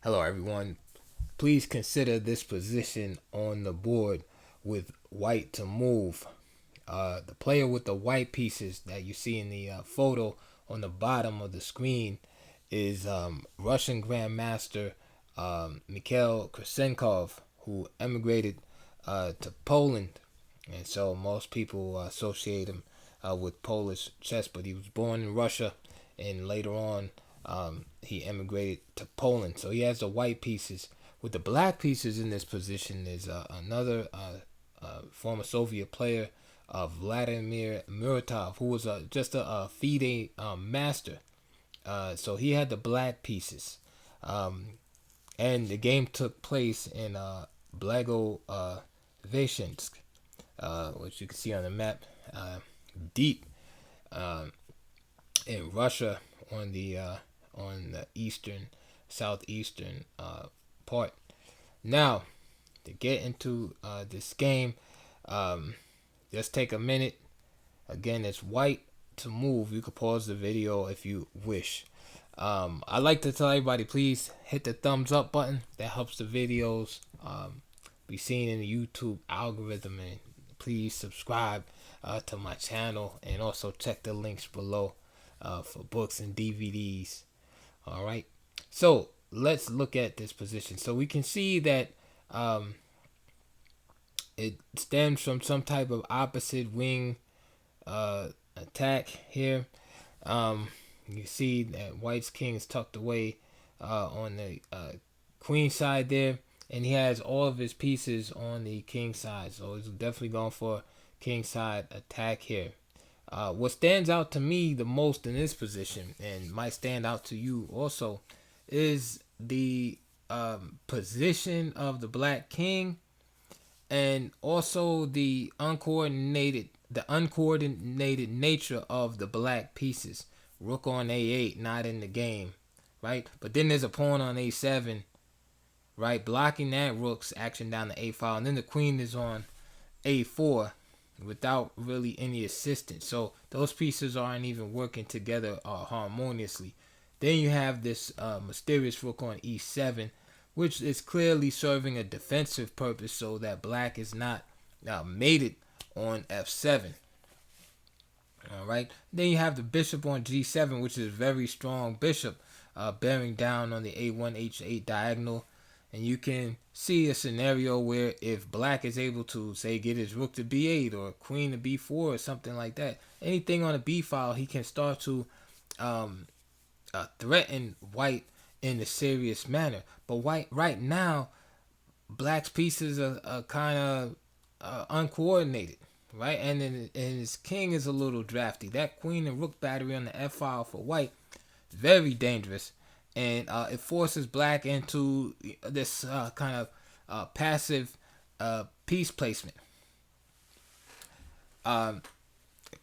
Hello, everyone. Please consider this position on the board with white to move. The player with the white pieces that you see in the photo on the bottom of the screen is Russian Grandmaster Mikhail Krasenkov, who emigrated to Poland. And so most people associate him with Polish chess, but he was born in Russia and later on he emigrated to Poland. So he has the white pieces. With the black pieces in this position is another former Soviet player, Vladimir Muratov, who was just a FIDE master. So he had the black pieces. And the game took place in Blagoveshchensk, which you can see on the map, deep uh, in Russia on the eastern, southeastern part. Now, to get into this game, um, just take a minute. Again, it's white to move. You can pause the video if you wish. I like to tell everybody, please hit the thumbs up button. That helps the videos be seen in the YouTube algorithm. And please subscribe to my channel and also check the links below for books and DVDs. All right. So let's look at this position. So we can see that it stems from some type of opposite wing attack here. You see that White's king is tucked away on the queen side there, and he has all of his pieces on the king side. So he's definitely going for king side attack here. What stands out to me the most in this position, and might stand out to you also, is the position of the black king, and also the uncoordinated nature of the black pieces. Rook on a8, not in the game, right? But then there's a pawn on a7, right? Blocking that rook's action down the a file, and then the queen is on a4 without really any assistance. So those pieces aren't even working together harmoniously. Then you have this mysterious rook on e7, which is clearly serving a defensive purpose so that black is not mated on f7. All right. Then you have the bishop on g7, which is a very strong bishop, bearing down on the a1 h8 diagonal. And you can see a scenario where if black is able to, say, get his rook to b8 or queen to b4 or something like that, anything on a b file, he can start to threaten white in a serious manner. But white right now, black's pieces are kind of uncoordinated, right? And his king is a little drafty. That queen and rook battery on the f file for white is very dangerous, and it forces black into this kind of passive piece placement.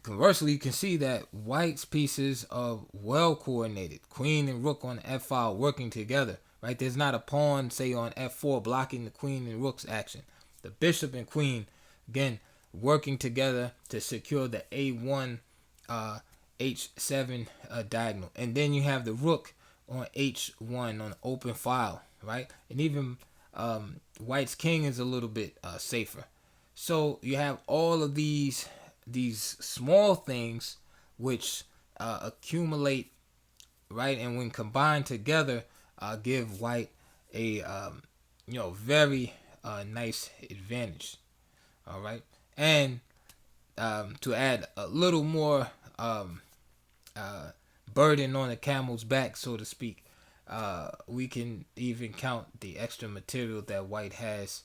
Conversely, you can see that white's pieces are well coordinated. Queen and rook on the f file working together, right? There's not a pawn, say, on f4 blocking the queen and rook's action. The bishop and queen, again, working together to secure the a1 h7 diagonal. And then you have the rook on h1 on the open file, right? And even white's king is a little bit safer. So you have all of these small things which accumulate, right, and when combined together give white a very nice advantage. All right. And to add a little more burden on the camel's back, so to speak, we can even count the extra material that white has,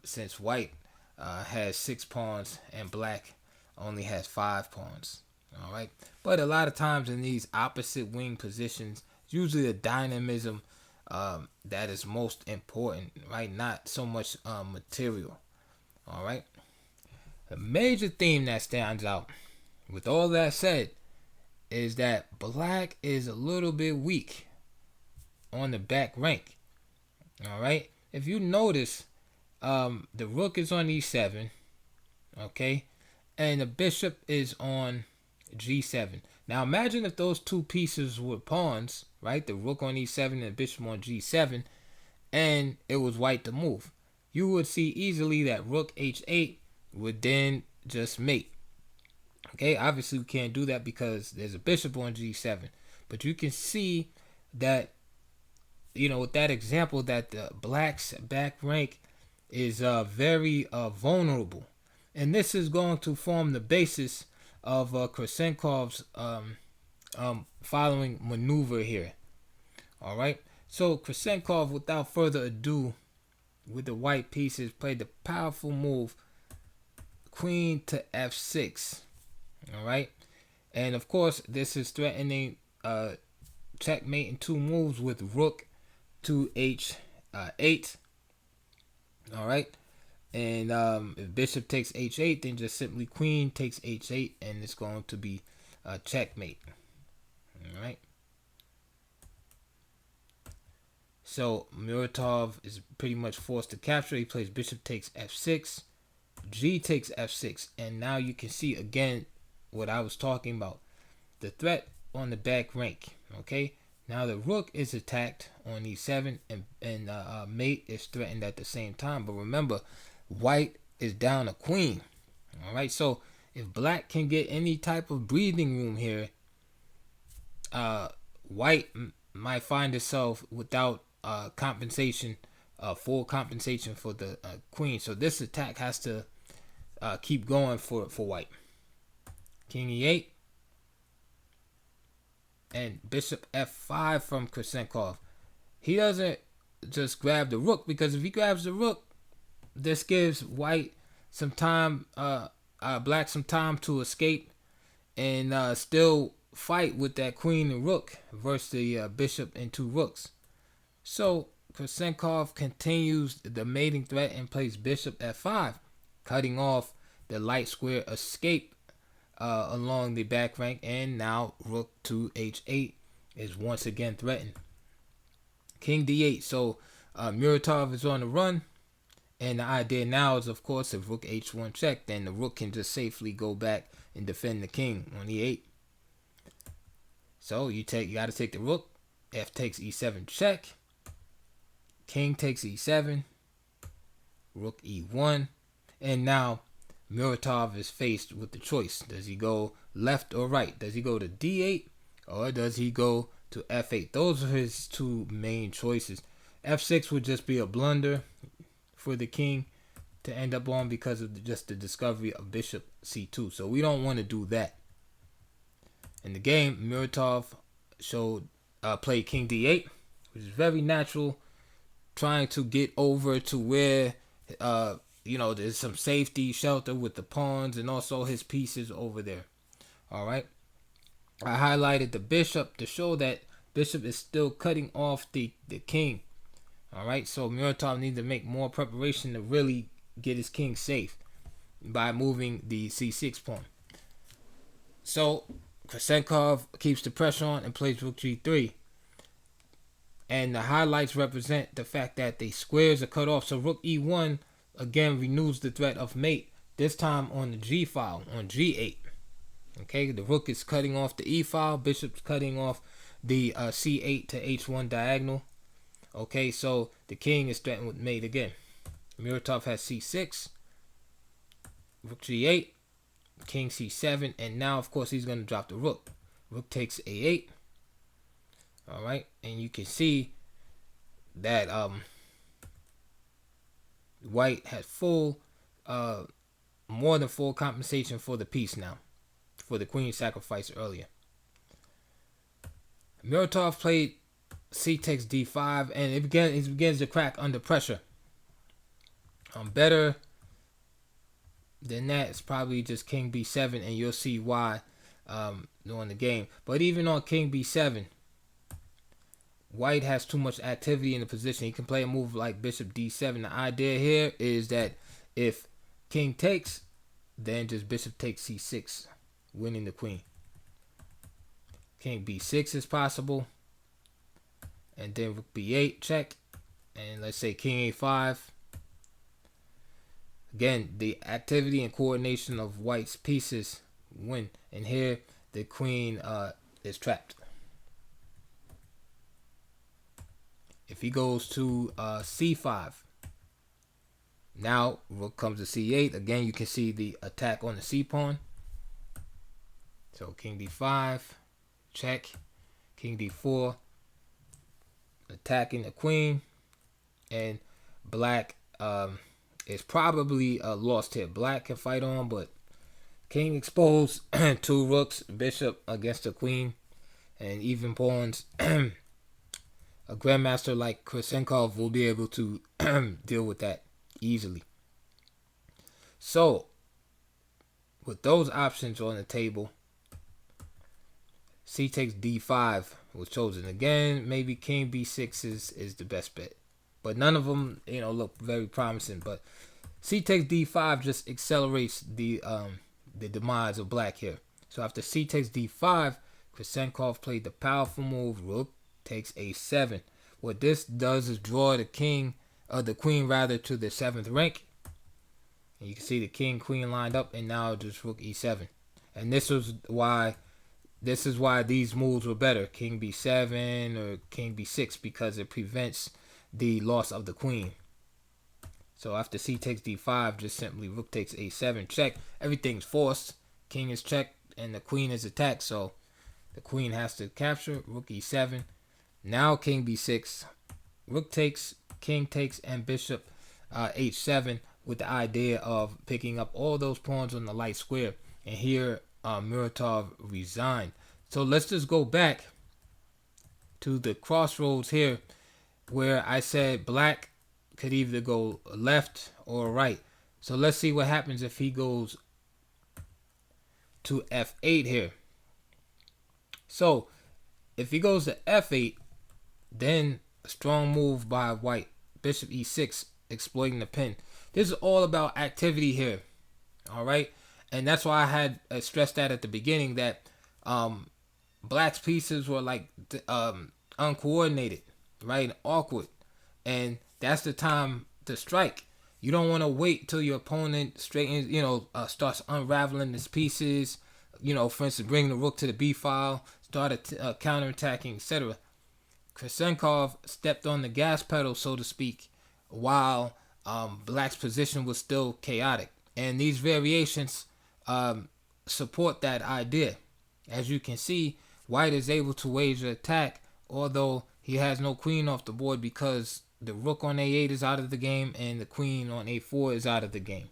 since white has 6 pawns and black only has 5 pawns. All right. But a lot of times in these opposite wing positions, usually the dynamism that is most important, right? Not so much material. All right. The major theme that stands out, with all that said, is that black is a little bit weak on the back rank. All right. If you notice, the rook is on e7, okay, and the bishop is on g7. Now imagine if those two pieces were pawns, right? The rook on e7 and the bishop on g7, and it was white to move. You would see easily that rook h8 would then just mate. Okay, obviously we can't do that because there's a bishop on g7, but you can see that, with that example, that the black's back rank is very vulnerable, and this is going to form the basis of Krasenkov's following maneuver here. All right, so Krasenkov, without further ado, with the white pieces, played the powerful move queen to f6. All right, and of course this is threatening checkmate in two moves with rook to h8. All right, and if bishop takes h8, then just simply queen takes h8, and it's going to be checkmate. All right. So Muratov is pretty much forced to capture. He plays bishop takes f6, g takes f6, and now you can see again what I was talking about, the threat on the back rank. Okay, now the rook is attacked on e7, and mate is threatened at the same time. But remember, white is down a queen. All right, so if black can get any type of breathing room here, white might find itself without compensation, full compensation for the queen. So this attack has to keep going for white. King e8 and bishop f5 from Krasenkov. He doesn't just grab the rook, because if he grabs the rook, this gives white some time, black some time to escape and still fight with that queen and rook versus the bishop and two rooks. So Krasenkov continues the mating threat and plays bishop f5, cutting off the light square escape along the back rank, and now rook to h8 is once again threatened. King d8. So Muratov is on the run, and the idea now is, of course, if rook h1 check, then the rook can just safely go back and defend the king on e8. So you got to take the rook. F takes e7 check. King takes e7. Rook e1. And now Muratov is faced with the choice. Does he go left or right? Does he go to d8 or does he go to f8? Those are his two main choices. f6 would just be a blunder for the king to end up on because of just the discovery of bishop c2. So we don't want to do that. In the game, Muratov played king d8, which is very natural, trying to get over to where there's some safety shelter with the pawns and also his pieces over there. All right, I highlighted the bishop to show that bishop is still cutting off the king. All right, so Muratov needs to make more preparation to really get his king safe by moving the c6 pawn. So Krasenkov keeps the pressure on and plays rook g3. And the highlights represent the fact that the squares are cut off. So rook e1 again renews the threat of mate, this time on the g file, on g8. Okay, the rook is cutting off the e file, bishop's cutting off the c8 to h1 diagonal. Okay, so the king is threatened with mate again. Muratov has c6, rook g8, king c7, and now of course he's going to drop the rook. Rook takes a8. All right, and you can see that white has more than full compensation for the piece now, for the queen sacrifice earlier. Muratov played c takes d5, and it begins to crack under pressure. Better than that, it's probably just king b7, and you'll see why during the game. But even on king b7, white has too much activity in the position. He can play a move like bishop d7. The idea here is that if king takes, then just bishop takes c6, winning the queen. King b6 is possible, and then rook b8 check, and let's say king a5. Again, the activity and coordination of white's pieces win, and here the queen is trapped. If he goes to c5, now rook comes to c8. Again, you can see the attack on the c pawn. So king d5, check. King d4, attacking the queen. And black is probably lost here. Black can fight on, but king exposed. Two rooks, bishop against the queen, and even pawns. A grandmaster like Krasenkov will be able to deal with that easily. So, with those options on the table, c takes d5 was chosen. Again, maybe king b6 is the best bet. But none of them, look very promising. But c takes d5 just accelerates the demise of black here. So after c takes d5, Krasenkov played the powerful move rook takes a7. What this does is draw the queen to the 7th rank. And you can see the king queen lined up, and now just rook e7. And this is why these moves were better, king b7 or king b6, because it prevents the loss of the queen. So after c takes d5, just simply rook takes a7, check. Everything's forced. King is checked and the queen is attacked, so the queen has to capture. Rook e7. Now king b6, rook takes, king takes, and bishop h7, with the idea of picking up all those pawns on the light square. And here Muratov resigned. So let's just go back to the crossroads here, where I said black could either go left or right. So let's see what happens if he goes to f8 here. So if he goes to f8, then a strong move by white, bishop e6, exploiting the pin. This is all about activity here, all right? And that's why I had stressed that at the beginning, that black's pieces were like uncoordinated, right? Awkward. And that's the time to strike. You don't want to wait till your opponent straightens, starts unraveling his pieces. For instance, bring the rook to the b file, start counterattacking, etc. Krasenkov stepped on the gas pedal, so to speak, while black's position was still chaotic. And these variations support that idea. As you can see, white is able to wage an attack, although he has no queen off the board, because the rook on a8 is out of the game and the queen on a4 is out of the game.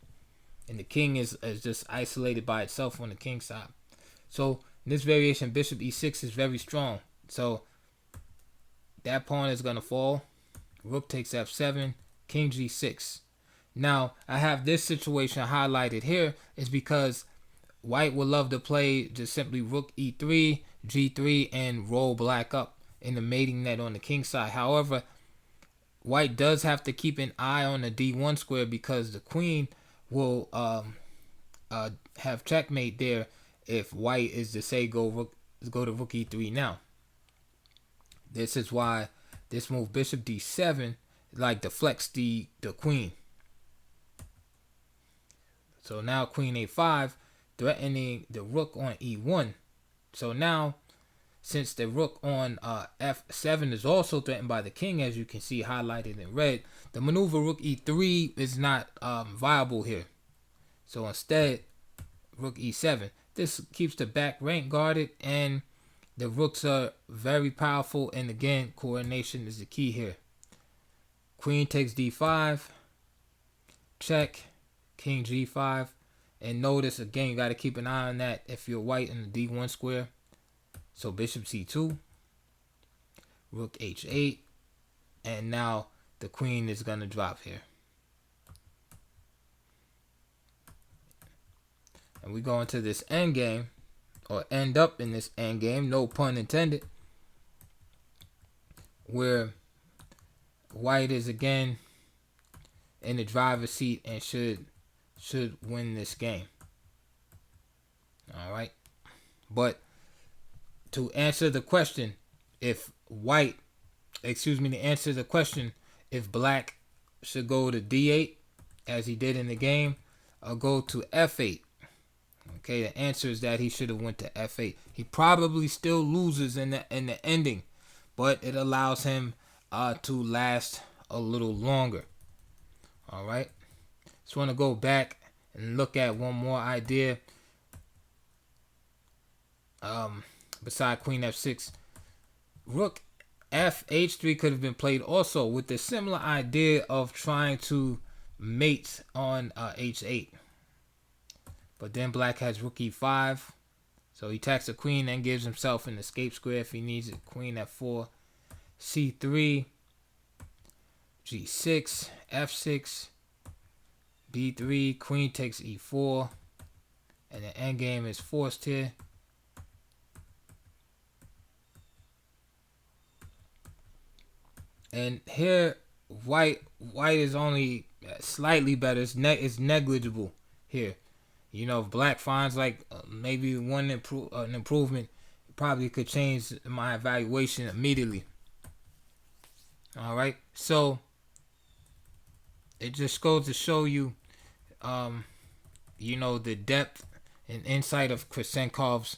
And the king is just isolated by itself on the king side. So in this variation, bishop e6 is very strong. So that pawn is going to fall. Rook takes f7, king g6. Now, I have this situation highlighted here is because white would love to play just simply rook e3, g3, and roll black up in the mating net on the king side. However, white does have to keep an eye on the d1 square, because the queen will have checkmate there if white is to say go to rook e3 now. This is why this move bishop d7 like deflects the queen. So now queen a5, threatening the rook on e1. So now, since the rook on f7 is also threatened by the king, as you can see highlighted in red, the maneuver rook e3 is not viable here. So instead, rook e7. This keeps the back rank guarded, and the rooks are very powerful. And again, coordination is the key here. Queen takes d5, check, king g5. And notice, again, you got to keep an eye on that if you're white in the d1 square. So bishop c2, rook h8, and now the queen is going to drop here. And we go into this endgame, or end up in this endgame, no pun intended, where white is again in the driver's seat and should win this game. All right. But to answer the question, if black should go to d8 as he did in the game, or go to f8. Okay, the answer is that he should have went to f8. He probably still loses in the ending, but it allows him to last a little longer. All right. Just want to go back and look at one more idea. Beside Queen F6, Rook F H3 could have been played also with the similar idea of trying to mate on H8. But then Black has Rook E5, so he attacks the queen and gives himself an escape square if he needs it. Queen F4, C3, G6, F6, B3, queen takes E4, and the endgame is forced here. And here, white is only slightly better. It's negligible here. You know, if Black finds like maybe an improvement, it probably could change my evaluation immediately. All right, so it just goes to show you, you know, the depth and insight of Krasenkov's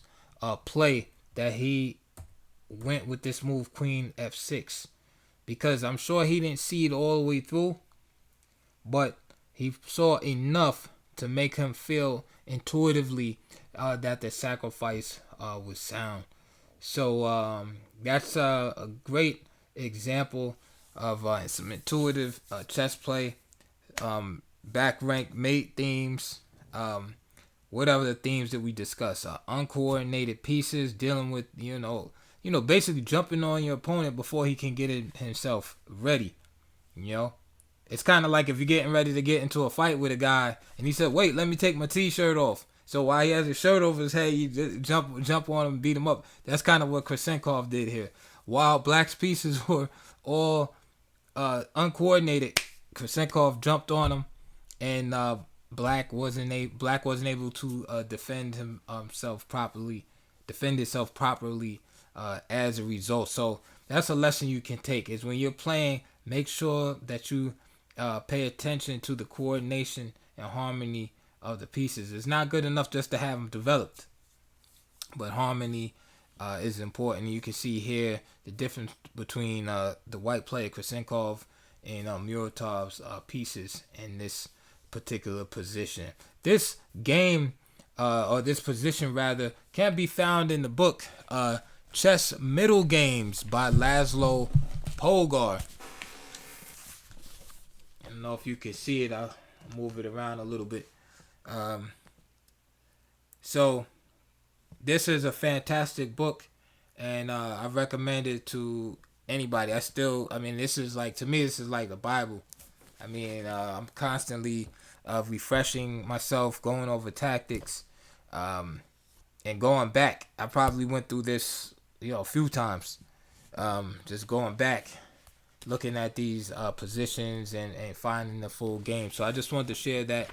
play, that he went with this move Queen F6. Because I'm sure he didn't see it all the way through, but he saw enough to make him feel intuitively that the sacrifice was sound. So that's a great example of some intuitive chess play, back rank mate themes, whatever the themes that we discuss, uncoordinated pieces, dealing with, you know, basically jumping on your opponent before he can get it himself ready. You know, it's kind of like if you're getting ready to get into a fight with a guy and he said, "Wait, let me take my t-shirt off." So while he has his shirt over his head, you just jump on him and beat him up. That's kind of what Krasenkov did here. While Black's pieces were all uncoordinated, Krasenkov jumped on him, and Black wasn't able to defend itself properly as a result. So that's a lesson you can take, is when you're playing, make sure that you pay attention to the coordination and harmony of the pieces. It's not good enough just to have them developed, but harmony is important. You can see here the difference between the white player Krasenkov and Muratov's pieces in this particular position. This game, or this position rather, can be found in the book Chess Middle Games by Laszlo Polgar. I don't know if you can see it. I'll move it around a little bit. So this is a fantastic book, and I recommend it to anybody. This is like, to me, this is like the Bible. I mean, I'm constantly refreshing myself, going over tactics, and going back. I probably went through this, a few times. Just going back, looking at these positions and finding the full game. So I just wanted to share that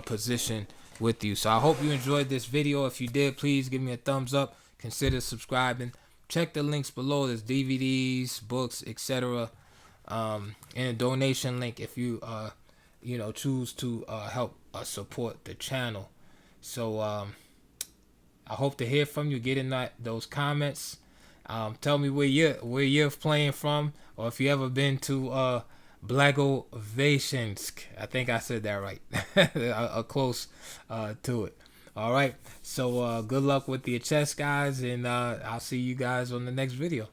position with you. So I hope you enjoyed this video. If you did, please give me a thumbs up. Consider subscribing. Check the links below. There's DVDs, books, etc. And a donation link if you choose to help support the channel. So I hope to hear from you. Get in those comments. Tell me where you're playing from, or if you ever been to Blagoveshchensk. I think I said that right. Close to it. All right. So good luck with your chess, guys, and I'll see you guys on the next video.